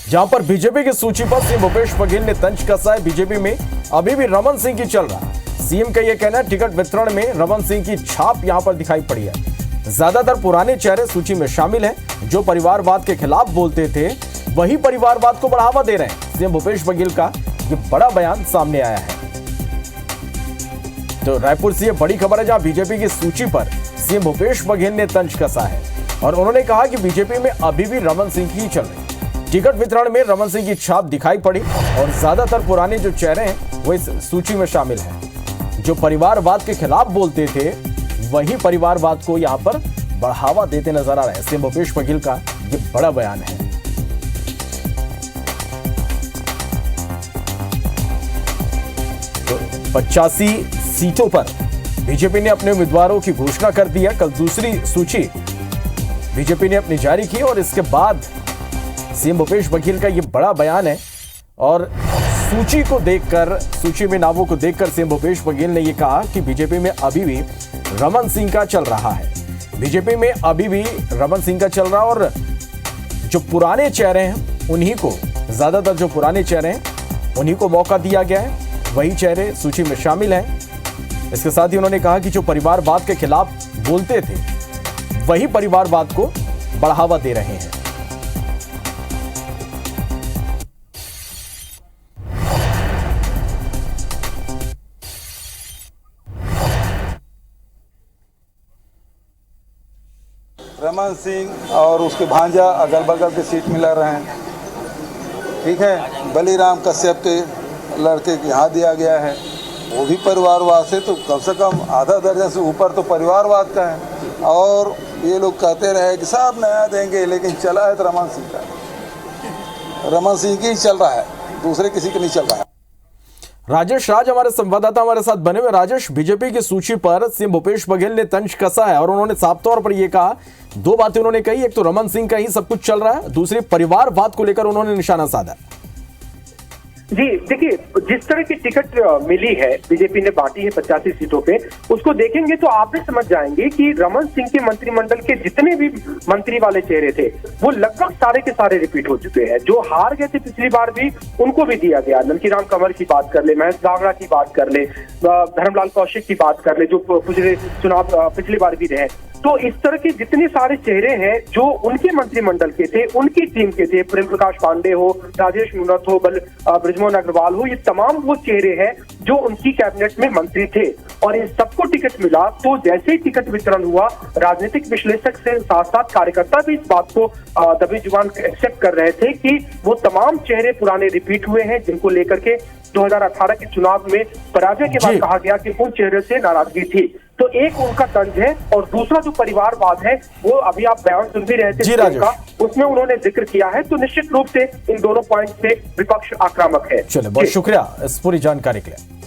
जहां पर बीजेपी की सूची पर सीएम भूपेश बघेल ने तंज कसा है। बीजेपी में अभी भी रमन सिंह की चल रहा है। सीएम का यह कहना है टिकट वितरण में रमन सिंह की छाप यहां पर दिखाई पड़ी है। ज्यादातर पुराने चेहरे सूची में शामिल हैं। जो परिवारवाद के खिलाफ बोलते थे वही परिवारवाद को बढ़ावा दे रहे हैं। सीएम भूपेश बघेल का यह बड़ा बयान सामने आया है। तो रायपुर से यह बड़ी खबर है, जहां बीजेपी की सूची पर सीएम भूपेश बघेल ने तंज कसा है और उन्होंने कहा कि बीजेपी में अभी भी रमन सिंह की चल रही है। टिकट वितरण में रमन सिंह की छाप दिखाई पड़ी और ज्यादातर पुराने जो चेहरे हैं वो इस सूची में शामिल हैं। जो परिवारवाद के खिलाफ बोलते थे वही परिवारवाद को यहां पर बढ़ावा देते नजर आ रहे हैं। सीएम भूपेश बघेल का ये बड़ा बयान है। तो 85 सीटों पर बीजेपी ने अपने उम्मीदवारों की घोषणा कर दी है। कल दूसरी सूची बीजेपी ने अपनी जारी की और इसके बाद सीएम भूपेश बघेल का यह बड़ा बयान है। और सूची को देखकर, सूची में नामों को देखकर सीएम भूपेश बघेल ने यह कहा कि बीजेपी में अभी भी रमन सिंह का चल रहा है। बीजेपी में अभी भी रमन सिंह का चल रहा है और जो पुराने चेहरे हैं उन्हीं को, ज्यादातर जो पुराने चेहरे हैं उन्हीं को मौका दिया गया है। वही चेहरे सूची में शामिल हैं। इसके साथ ही उन्होंने कहा कि जो परिवारवाद के खिलाफ बोलते थे वही परिवारवाद को बढ़ावा दे रहे हैं। रमन सिंह और उसके भांजा अगल बगल के सीट मिला रहे हैं। ठीक है, बलीराम कश्यप के लड़के के यहाँ दिया गया है, वो भी परिवारवाद से, तो कम से कम आधा दर्जन से ऊपर तो परिवारवाद का है। और ये लोग कहते रहे कि सब नया देंगे, लेकिन चला है तो रमन सिंह का, रमन सिंह की ही चल रहा है, दूसरे किसी का नहीं चल रहा है। राजेश राज हमारे संवाददाता हमारे साथ बने हुए। राजेश, बीजेपी की सूची पर सीएम भूपेश बघेल ने तंज कसा है और उन्होंने साफ तौर पर यह कहा, दो बातें उन्होंने कही। एक तो रमन सिंह का ही सब कुछ चल रहा है, दूसरी परिवारवाद को लेकर उन्होंने निशाना साधा। जी देखिए, जिस तरह की टिकट मिली है, बीजेपी ने बांटी है 85 सीटों पे, उसको देखेंगे तो आप भी समझ जाएंगे कि रमन सिंह के मंत्रिमंडल के जितने भी मंत्री वाले चेहरे थे वो लगभग सारे के सारे रिपीट हो चुके हैं। जो हार गए थे पिछली बार भी, उनको भी दिया गया। नंदकीराम कंवर की बात कर ले, महेश गागड़ा की बात कर ले, धर्मलाल कौशिक की बात कर ले, जो पिछले चुनाव पिछली बार भी रहे। तो इस तरह के जितने सारे चेहरे हैं जो उनके मंत्रिमंडल के थे, उनकी टीम के थे, प्रेम प्रकाश पांडे हो, राजेश मूणत हो, बृजमोहन अग्रवाल हो, ये तमाम वो चेहरे हैं जो उनकी कैबिनेट में मंत्री थे। और इन सबको टिकट मिला तो जैसे ही टिकट वितरण हुआ, राजनीतिक विश्लेषक से साथ साथ कार्यकर्ता भी इस बात को दबी जुबान एक्सेप्ट कर रहे थे कि वो तमाम चेहरे पुराने रिपीट हुए हैं, जिनको लेकर के 2018 के चुनाव में पराजय के बाद कहा गया कि उन चेहरे से नाराजगी थी। तो एक उनका तंज है और दूसरा जो परिवारवाद है वो अभी आप बयान सुन भी रहे थे का, उसमें उन्होंने जिक्र किया है। तो निश्चित रूप से इन दोनों पॉइंट से विपक्ष आक्रामक है। चलिए, बहुत शुक्रिया इस पूरी जानकारी के लिए।